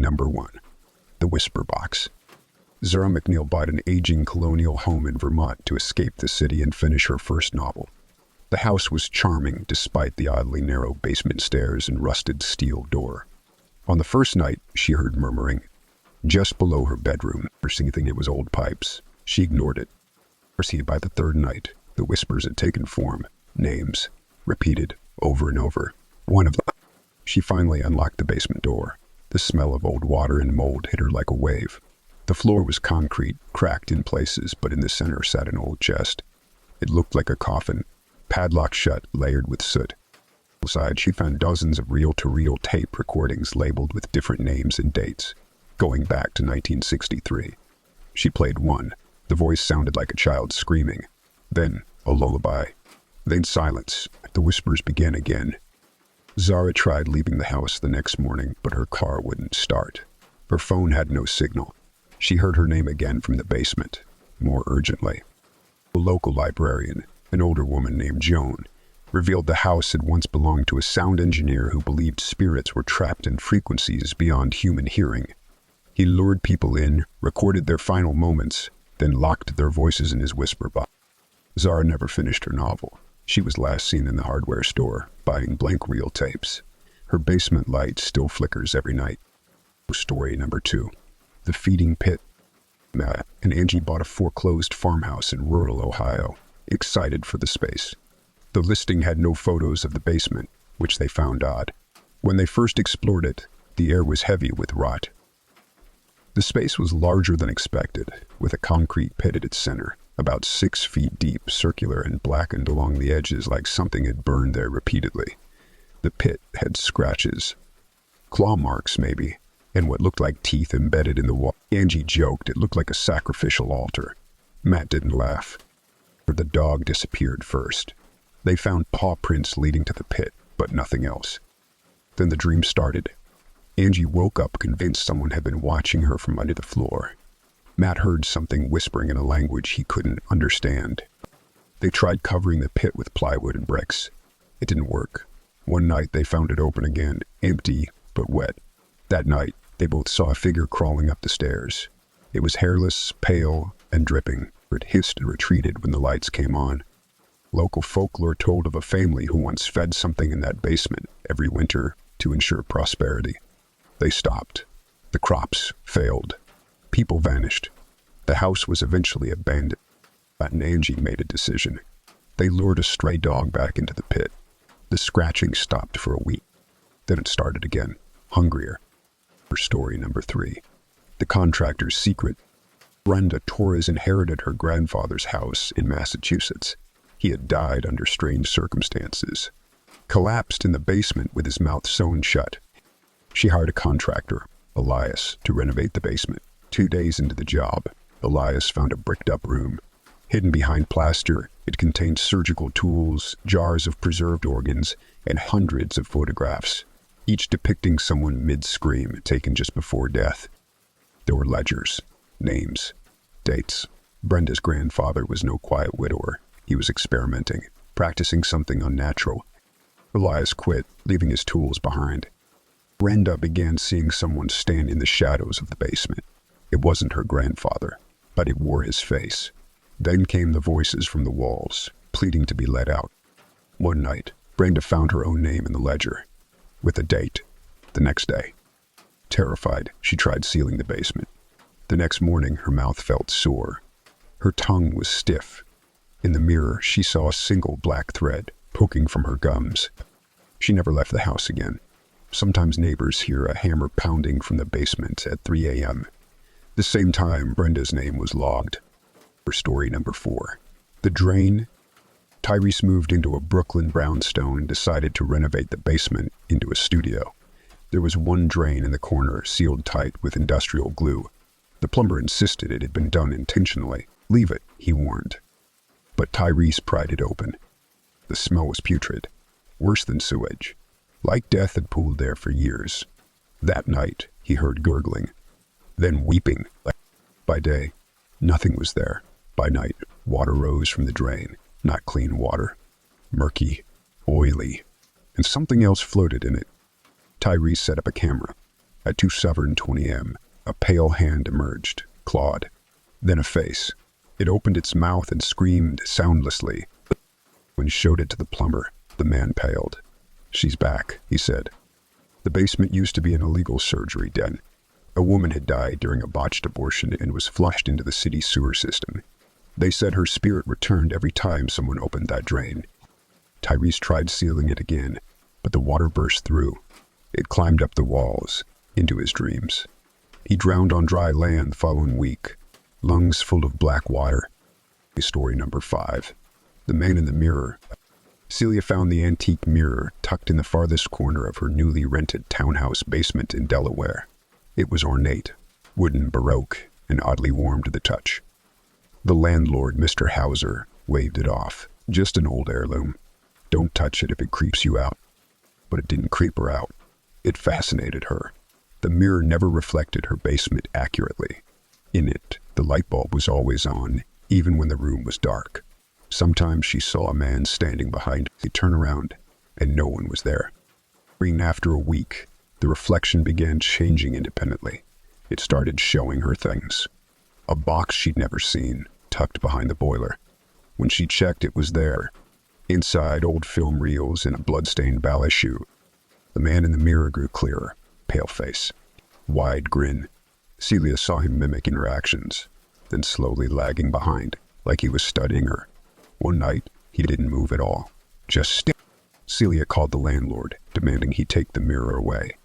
number 1. The Whisper Box. Zara McNeil bought an aging colonial home in Vermont to escape the city and finish her first novel. The house was charming despite the oddly narrow basement stairs and rusted steel door. On the first night, she heard murmuring just below her bedroom, thinking it was old pipes. She ignored it. By the third night, the whispers had taken form, names, repeated over and over. One of them. She finally unlocked the basement door. The smell of old water and mold hit her like a wave. The floor was concrete, cracked in places, but in the center sat an old chest. It looked like a coffin, padlocked shut, layered with soot. Inside, she found dozens of reel-to-reel tape recordings labeled with different names and dates, going back to 1963. She played one. The voice sounded like a child screaming. Then, a lullaby. Then silence. The whispers began again. Zara tried leaving the house the next morning, but her car wouldn't start. Her phone had no signal. She heard her name again from the basement, more urgently. A local librarian, an older woman named Joan, revealed the house had once belonged to a sound engineer who believed spirits were trapped in frequencies beyond human hearing. He lured people in, recorded their final moments, then locked their voices in his whisper box. Zara never finished her novel. She was last seen in the hardware store, buying blank reel tapes. Her basement light still flickers every night. Story number 2. The Feeding Pit. Matt and Angie bought a foreclosed farmhouse in rural Ohio, excited for the space. The listing had no photos of the basement, which they found odd. When they first explored it, the air was heavy with rot. The space was larger than expected, with a concrete pit at its center, about 6 feet deep, circular and blackened along the edges like something had burned there repeatedly. The pit had scratches, claw marks maybe, and what looked like teeth embedded in the wall. Angie joked it looked like a sacrificial altar. Matt didn't laugh. The dog disappeared first. They found paw prints leading to the pit, but nothing else. Then the dream started. Angie woke up convinced someone had been watching her from under the floor. Matt heard something whispering in a language he couldn't understand. They tried covering the pit with plywood and bricks. It didn't work. One night they found it open again, empty but wet. That night, they both saw a figure crawling up the stairs. It was hairless, pale, and dripping. It hissed and retreated when the lights came on. Local folklore told of a family who once fed something in that basement every winter to ensure prosperity. They stopped. The crops failed. People vanished. The house was eventually abandoned. Matt and Angie made a decision. They lured a stray dog back into the pit. The scratching stopped for a week. Then it started again, hungrier. Story number 3. The Contractor's Secret. Brenda Torres inherited her grandfather's house in Massachusetts. He had died under strange circumstances. Collapsed in the basement with his mouth sewn shut. She hired a contractor, Elias, to renovate the basement. 2 days into the job, Elias found a bricked-up room. Hidden behind plaster, it contained surgical tools, jars of preserved organs, and hundreds of photographs, each depicting someone mid-scream taken just before death. There were ledgers, names, dates. Brenda's grandfather was no quiet widower. He was experimenting, practicing something unnatural. Elias quit, leaving his tools behind. Brenda began seeing someone stand in the shadows of the basement. It wasn't her grandfather, but it wore his face. Then came the voices from the walls, pleading to be let out. One night, Brenda found her own name in the ledger, with a date. The next day. Terrified, she tried sealing the basement. The next morning, her mouth felt sore. Her tongue was stiff. In the mirror, she saw a single black thread poking from her gums. She never left the house again. Sometimes neighbors hear a hammer pounding from the basement at 3 a.m. The same time, Brenda's name was logged. Story number 4. The Drain. Tyrese moved into a Brooklyn brownstone and decided to renovate the basement into a studio. There was one drain in the corner, sealed tight with industrial glue. The plumber insisted it had been done intentionally. Leave it, he warned. But Tyrese pried it open. The smell was putrid, worse than sewage. Like death had pooled there for years. That night, he heard gurgling, then weeping. By day, nothing was there. By night, water rose from the drain, not clean water, murky, oily, and something else floated in it. Tyrese set up a camera. At 2:20 a.m., a pale hand emerged, clawed, then a face. It opened its mouth and screamed soundlessly. When he showed it to the plumber, the man paled. "She's back," he said. The basement used to be an illegal surgery den. A woman had died during a botched abortion and was flushed into the city sewer system. They said her spirit returned every time someone opened that drain. Tyrese tried sealing it again, but the water burst through. It climbed up the walls, into his dreams. He drowned on dry land the following week, lungs full of black water. Story number 5. The Man in the Mirror. Celia found the antique mirror tucked in the farthest corner of her newly rented townhouse basement in Delaware. It was ornate, wooden, baroque, and oddly warm to the touch. The landlord, Mr. Hauser, waved it off. "Just an old heirloom. Don't touch it if it creeps you out." But it didn't creep her out. It fascinated her. The mirror never reflected her basement accurately. In it, the light bulb was always on, even when the room was dark. Sometimes she saw a man standing behind her. He'd turn around, and no one was there. After a week, the reflection began changing independently. It started showing her things. A box she'd never seen, tucked behind the boiler. When she checked, it was there. Inside, old film reels and a bloodstained ballet shoe. The man in the mirror grew clearer, pale face, wide grin. Celia saw him mimic interactions, then slowly lagging behind, like he was studying her. One night, he didn't move at all, just stared. Celia called the landlord, demanding he take the mirror away.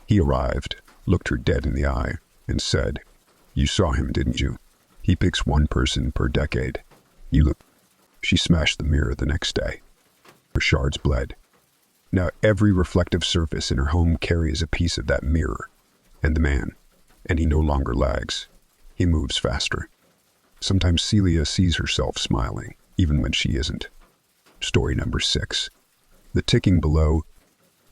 He arrived, looked her dead in the eye, and said, "You saw him, didn't you? He picks one person per decade. You look." She smashed the mirror the next day. Her shards bled. Now every reflective surface in her home carries a piece of that mirror, and the man, and he no longer lags. He moves faster. Sometimes Celia sees herself smiling, even when she isn't. Story number 6. The ticking below.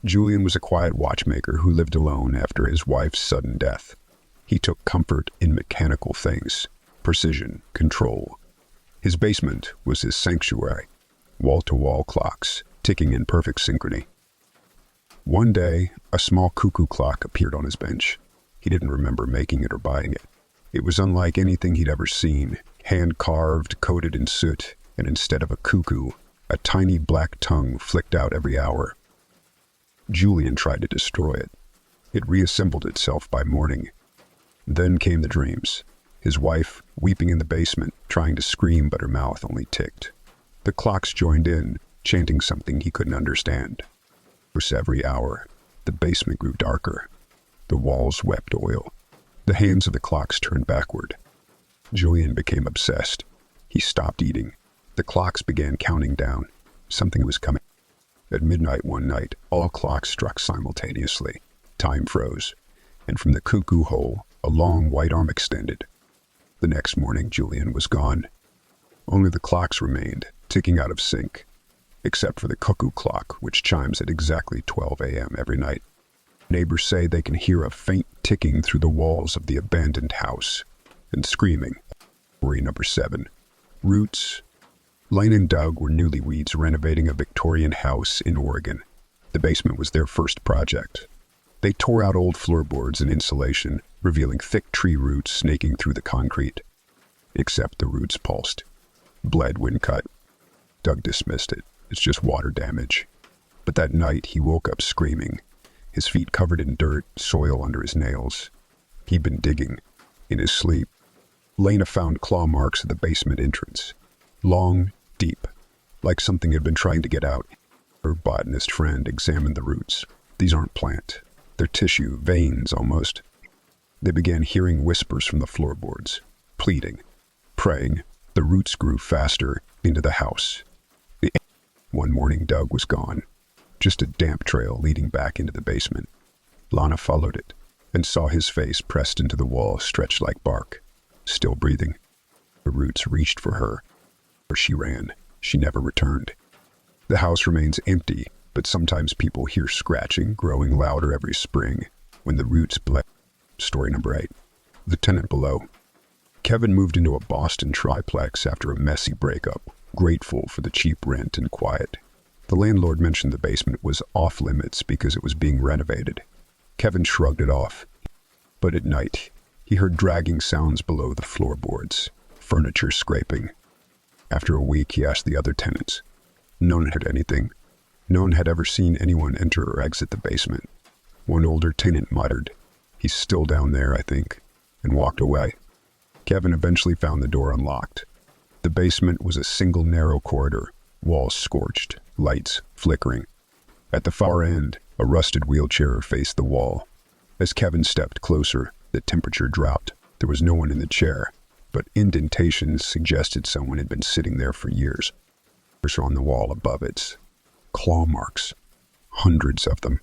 Julian was a quiet watchmaker who lived alone after his wife's sudden death. He took comfort in mechanical things, precision, control. His basement was his sanctuary, wall-to-wall clocks, ticking in perfect synchrony. One day, a small cuckoo clock appeared on his bench. He didn't remember making it or buying it. It was unlike anything he'd ever seen, hand-carved, coated in soot, and instead of a cuckoo, a tiny black tongue flicked out every hour. Julian tried to destroy it. It reassembled itself by morning. Then came the dreams. His wife, weeping in the basement, trying to scream but her mouth only ticked. The clocks joined in, chanting something he couldn't understand. For every hour, the basement grew darker. The walls wept oil. The hands of the clocks turned backward. Julian became obsessed. He stopped eating. The clocks began counting down. Something was coming. At midnight one night, all clocks struck simultaneously. Time froze, and from the cuckoo hole, a long white arm extended. The next morning, Julian was gone. Only the clocks remained, ticking out of sync, except for the cuckoo clock, which chimes at exactly 12 a.m. every night. Neighbors say they can hear a faint ticking through the walls of the abandoned house, and screaming. Story number 7. Roots. Lane and Doug were newlyweds renovating a Victorian house in Oregon. The basement was their first project. They tore out old floorboards and insulation, revealing thick tree roots snaking through the concrete. Except the roots pulsed, bled when cut. Doug dismissed it. It's just water damage. But that night he woke up screaming, his feet covered in dirt, soil under his nails. He'd been digging. In his sleep, Lena found claw marks at the basement entrance. Long, deep, like something had been trying to get out. Her botanist friend examined the roots. These aren't plant. They're tissue, veins almost. They began hearing whispers from the floorboards, pleading, praying. The roots grew faster into the house. One morning, Doug was gone. Just a damp trail leading back into the basement. Lana followed it and saw his face pressed into the wall, stretched like bark, still breathing. The roots reached for her. Where she ran, she never returned. The house remains empty, but sometimes people hear scratching growing louder every spring when the roots bled. Story number 8. The tenant below. Kevin moved into a Boston triplex after a messy breakup, grateful for the cheap rent and quiet. The landlord mentioned the basement was off limits because it was being renovated. Kevin shrugged it off. But at night, he heard dragging sounds below the floorboards, furniture scraping. After a week, he asked the other tenants. No one had anything. No one had ever seen anyone enter or exit the basement. One older tenant muttered, "He's still down there, I think," and walked away. Kevin eventually found the door unlocked. The basement was a single narrow corridor, walls scorched, lights flickering. At the far end, a rusted wheelchair faced the wall. As Kevin stepped closer, the temperature dropped. There was no one in the chair, but indentations suggested someone had been sitting there for years. There's on the wall above it, claw marks, hundreds of them.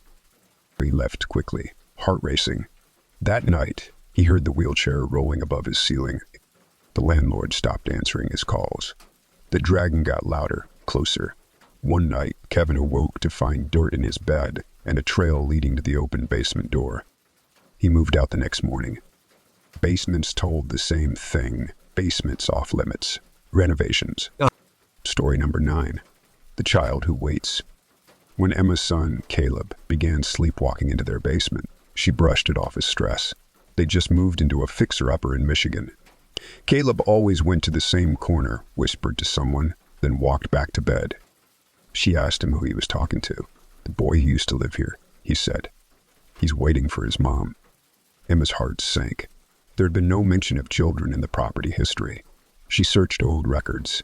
He left quickly, heart racing. That night, he heard the wheelchair rolling above his ceiling. The landlord stopped answering his calls. The dragging got louder, closer. One night, Kevin awoke to find dirt in his bed and a trail leading to the open basement door. He moved out the next morning. Basements told the same thing. Basements off limits. Renovations. Story number 9. The child who waits. When Emma's son, Caleb, began sleepwalking into their basement, she brushed it off as stress. They just moved into a fixer-upper in Michigan. Caleb always went to the same corner, whispered to someone, then walked back to bed. She asked him who he was talking to. "The boy who used to live here," he said. "He's waiting for his mom." Emma's heart sank. There had been no mention of children in the property history. She searched old records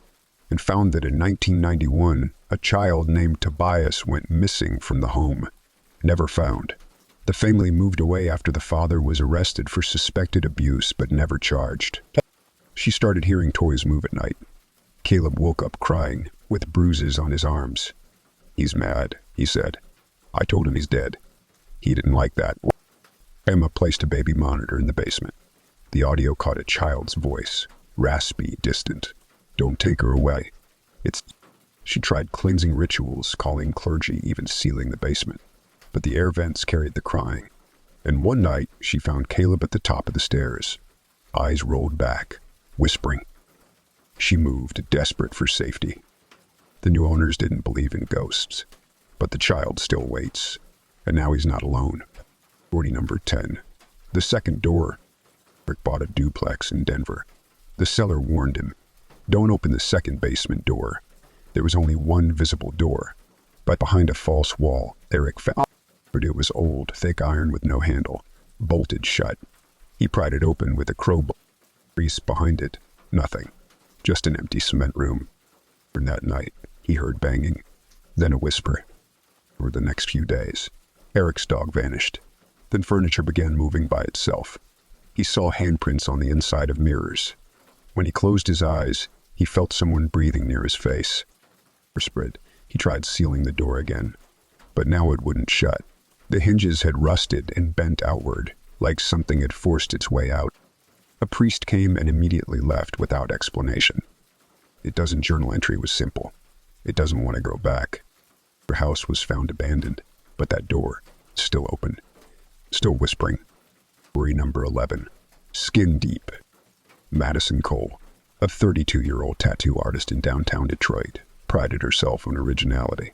and found that in 1991, a child named Tobias went missing from the home. Never found. The family moved away after the father was arrested for suspected abuse but never charged. She started hearing toys move at night. Caleb woke up crying, with bruises on his arms. "He's mad," he said. "I told him he's dead." He didn't like that. Emma placed a baby monitor in the basement. The audio caught a child's voice, raspy, distant. "Don't take her away. It's..." She tried cleansing rituals, calling clergy, even sealing the basement. But the air vents carried the crying. And one night, she found Caleb at the top of the stairs. Eyes rolled back, whispering. She moved, desperate for safety. The new owners didn't believe in ghosts, but the child still waits. And now he's not alone. Story number 10. The second door. Rick bought a duplex in Denver. The seller warned him, "Don't open the second basement door." There was only one visible door, but behind a false wall, Eric found it was old, thick iron with no handle, bolted shut. He pried it open with a crowbar. Grease behind it, nothing, just an empty cement room. And that night, he heard banging, then a whisper. Over the next few days, Eric's dog vanished. Then furniture began moving by itself. He saw handprints on the inside of mirrors. When he closed his eyes, he felt someone breathing near his face. Spread. He tried sealing the door again, but now it wouldn't shut. The hinges had rusted and bent outward, like something had forced its way out. A priest came and immediately left without explanation. It doesn't journal entry was simple. It doesn't want to go back. Her house was found abandoned, but that door, still open, still whispering. Story number 11. Skin Deep. Madison Cole, a 32-year-old tattoo artist in downtown Detroit, prided herself on originality.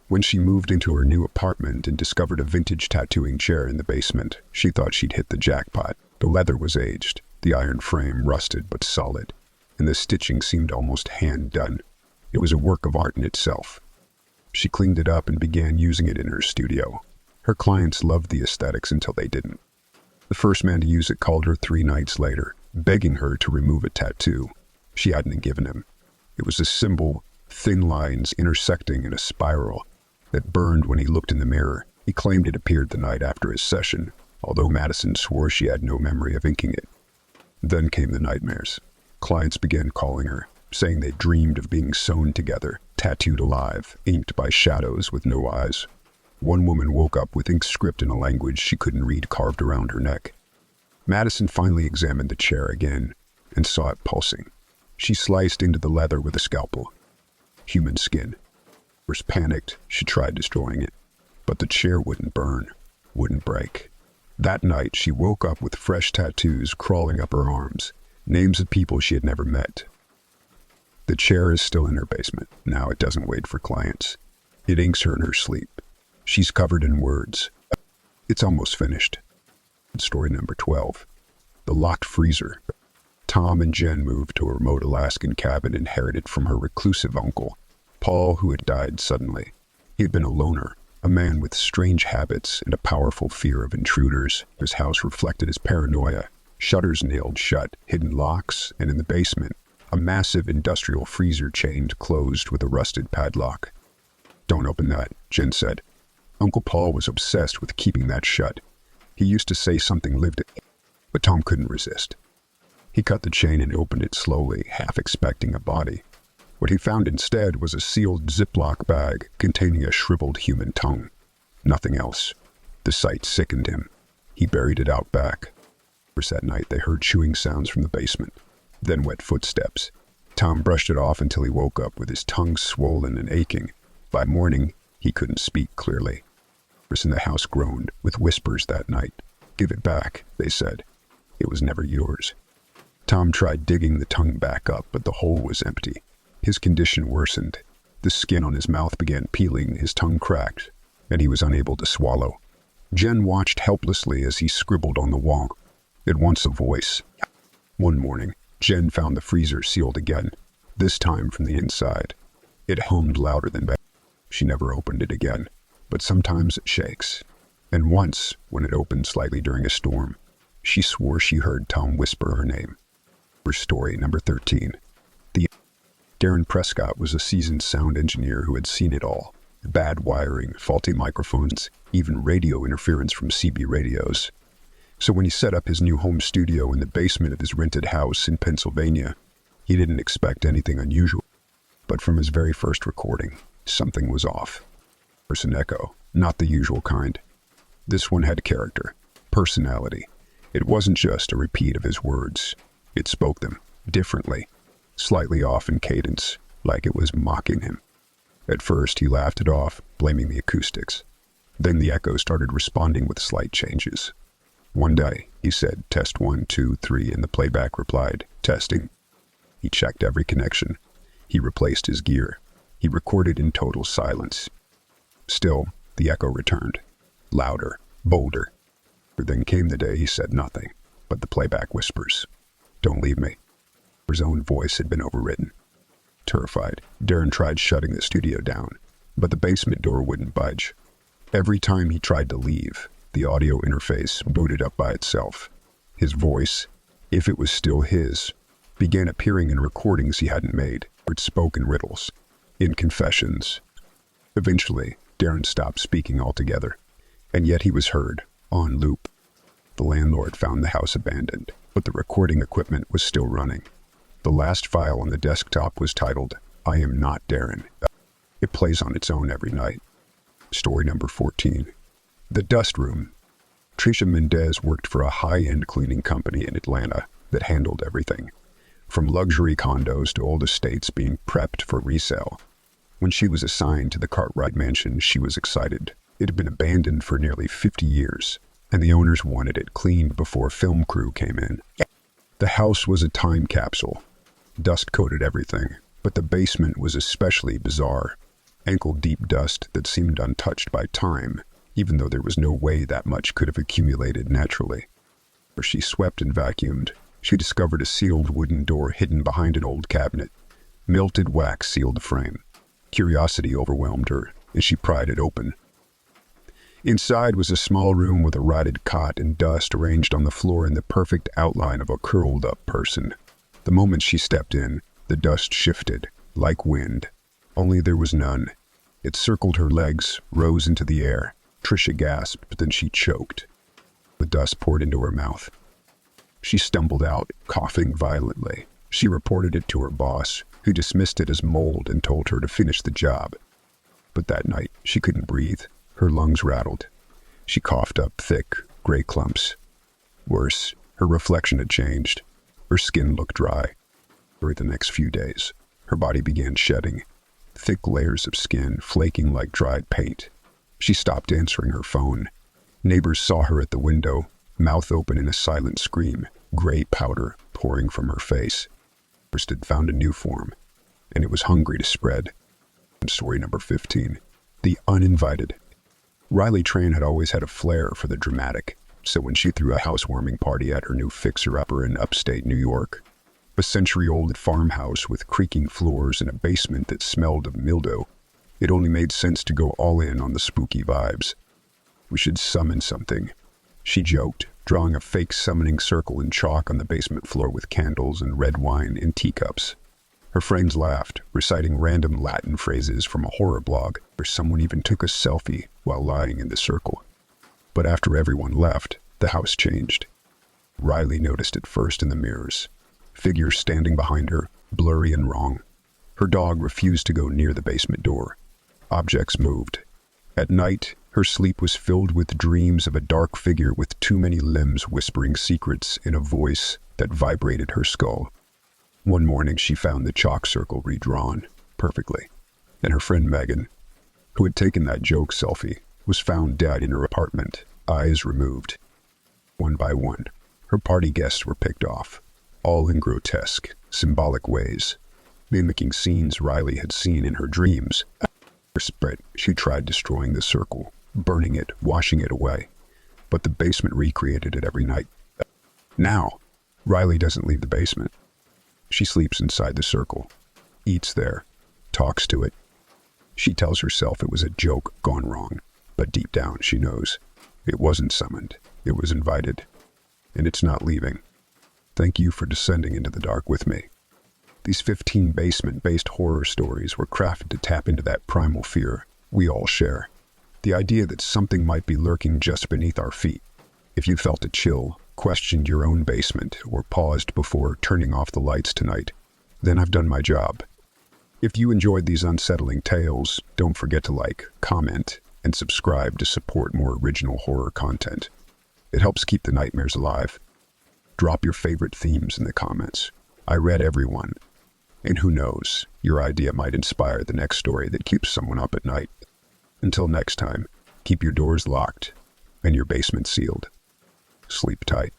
When she moved into her new apartment and discovered a vintage tattooing chair in the basement, she thought she'd hit the jackpot. The leather was aged, the iron frame rusted but solid, and the stitching seemed almost hand-done. It was a work of art in itself. She cleaned it up and began using it in her studio. Her clients loved the aesthetics until they didn't. The first man to use it called her 3 nights later, begging her to remove a tattoo she hadn't given him. It was a symbol, thin lines intersecting in a spiral, that burned when he looked in the mirror. He claimed it appeared the night after his session, although Madison swore she had no memory of inking it. Then came the nightmares. Clients began calling her, saying they dreamed of being sewn together, tattooed alive, inked by shadows with no eyes. One woman woke up with ink script in a language she couldn't read carved around her neck. Madison finally examined the chair again and saw it pulsing. She sliced into the leather with a scalpel. Human skin. First panicked, she tried destroying it, but the chair wouldn't burn, wouldn't break. That night, she woke up with fresh tattoos crawling up her arms, names of people she had never met. The chair is still in her basement. Now it doesn't wait for clients. It inks her in her sleep. She's covered in words. It's almost finished. Story number 12. The locked freezer. Tom and Jen moved to a remote Alaskan cabin inherited from her reclusive uncle, Paul, who had died suddenly. He had been a loner, a man with strange habits and a powerful fear of intruders. His house reflected his paranoia. Shutters nailed shut, hidden locks, and in the basement, a massive industrial freezer chained closed with a rusted padlock. "Don't open that," Jen said. Uncle Paul was obsessed with keeping that shut. He used to say something lived it, but Tom couldn't resist. He cut the chain and opened it slowly, half expecting a body. What he found instead was a sealed Ziploc bag containing a shriveled human tongue. Nothing else. The sight sickened him. He buried it out back. That night they heard chewing sounds from the basement, then wet footsteps. Tom brushed it off until he woke up with his tongue swollen and aching. By morning, he couldn't speak clearly. In the house groaned, with whispers that night. "Give it back," they said. "It was never yours." Tom tried digging the tongue back up, but the hole was empty. His condition worsened. The skin on his mouth began peeling, his tongue cracked, and he was unable to swallow. Jen watched helplessly as he scribbled on the wall. At once a voice. One morning, Jen found the freezer sealed again, this time from the inside. It hummed louder than before. She never opened it again, but sometimes it shakes. And once, when it opened slightly during a storm, she swore she heard Tom whisper her name. Story number 13. Darren Prescott was a seasoned sound engineer who had seen it all. Bad wiring, faulty microphones, even radio interference from CB radios. So when he set up his new home studio in the basement of his rented house in Pennsylvania, he didn't expect anything unusual. But from his very first recording, something was off. An echo, not the usual kind. This one had character, personality. It wasn't just a repeat of his words. It spoke them differently, slightly off in cadence, like it was mocking him. At first, he laughed it off, blaming the acoustics. Then the echo started responding with slight changes. One day, he said, "Test 1, 2, 3, and the playback replied, "Testing." He checked every connection. He replaced his gear. He recorded in total silence. Still, the echo returned, louder, bolder. Then came the day he said nothing, but the playback whispers, "Don't leave me." His own voice had been overridden. Terrified, Darren tried shutting the studio down, but the basement door wouldn't budge. Every time he tried to leave, the audio interface booted up by itself. His voice, if it was still his, began appearing in recordings he hadn't made, or it spoke in riddles, in confessions. Eventually, Darren stopped speaking altogether, and yet he was heard, on loop. The landlord found the house abandoned, but the recording equipment was still running. The last file on the desktop was titled, "I Am Not Darren." It plays on its own every night. Story number 14. The Dust Room. Tricia Mendez worked for a high-end cleaning company in Atlanta that handled everything, from luxury condos to old estates being prepped for resale. When she was assigned to the Cartwright mansion, she was excited. It had been abandoned for nearly 50 years, and the owners wanted it cleaned before a film crew came in. The house was a time capsule. Dust coated everything, but the basement was especially bizarre. Ankle-deep dust that seemed untouched by time, even though there was no way that much could have accumulated naturally. As she swept and vacuumed, she discovered a sealed wooden door hidden behind an old cabinet. Melted wax sealed the frame. Curiosity overwhelmed her, and she pried it open. Inside was a small room with a rotted cot and dust arranged on the floor in the perfect outline of a curled-up person. The moment she stepped in, the dust shifted, like wind. Only there was none. It circled her legs, rose into the air. Tricia gasped, but then she choked. The dust poured into her mouth. She stumbled out, coughing violently. She reported it to her boss, who dismissed it as mold and told her to finish the job. But that night, she couldn't breathe. Her lungs rattled. She coughed up thick, gray clumps. Worse, her reflection had changed. Her skin looked dry. For the next few days, her body began shedding, thick layers of skin flaking like dried paint. She stopped answering her phone. Neighbors saw her at the window, mouth open in a silent scream, gray powder pouring from her face. First had found a new form, and it was hungry to spread. Story number 15. The Uninvited. Riley Train had always had a flair for the dramatic. So when she threw a housewarming party at her new fixer-upper in upstate New York, a century-old farmhouse with creaking floors and a basement that smelled of mildew, it only made sense to go all in on the spooky vibes. "We should summon something," she joked, drawing a fake summoning circle in chalk on the basement floor with candles and red wine in teacups. Her friends laughed, reciting random Latin phrases from a horror blog, where someone even took a selfie while lying in the circle. But after everyone left, the house changed. Riley noticed it first in the mirrors. Figures standing behind her, blurry and wrong. Her dog refused to go near the basement door. Objects moved. At night, her sleep was filled with dreams of a dark figure with too many limbs whispering secrets in a voice that vibrated her skull. One morning, she found the chalk circle redrawn perfectly, and her friend Megan, who had taken that joke selfie, was found dead in her apartment, eyes removed. One by one, her party guests were picked off, all in grotesque, symbolic ways, mimicking scenes Riley had seen in her dreams. She tried destroying the circle, burning it, washing it away, but the basement recreated it every night. Now, Riley doesn't leave the basement. She sleeps inside the circle, eats there, talks to it. She tells herself it was a joke gone wrong, but deep down she knows it wasn't summoned, it was invited, and it's not leaving. Thank you for descending into the dark with me. These 15 basement-based horror stories were crafted to tap into that primal fear we all share. The idea that something might be lurking just beneath our feet. If you felt a chill, questioned your own basement, or paused before turning off the lights tonight, then I've done my job. If you enjoyed these unsettling tales, don't forget to like, comment, and subscribe to support more original horror content. It helps keep the nightmares alive. Drop your favorite themes in the comments. I read everyone. And who knows, your idea might inspire the next story that keeps someone up at night. Until next time, keep your doors locked and your basement sealed. Sleep tight.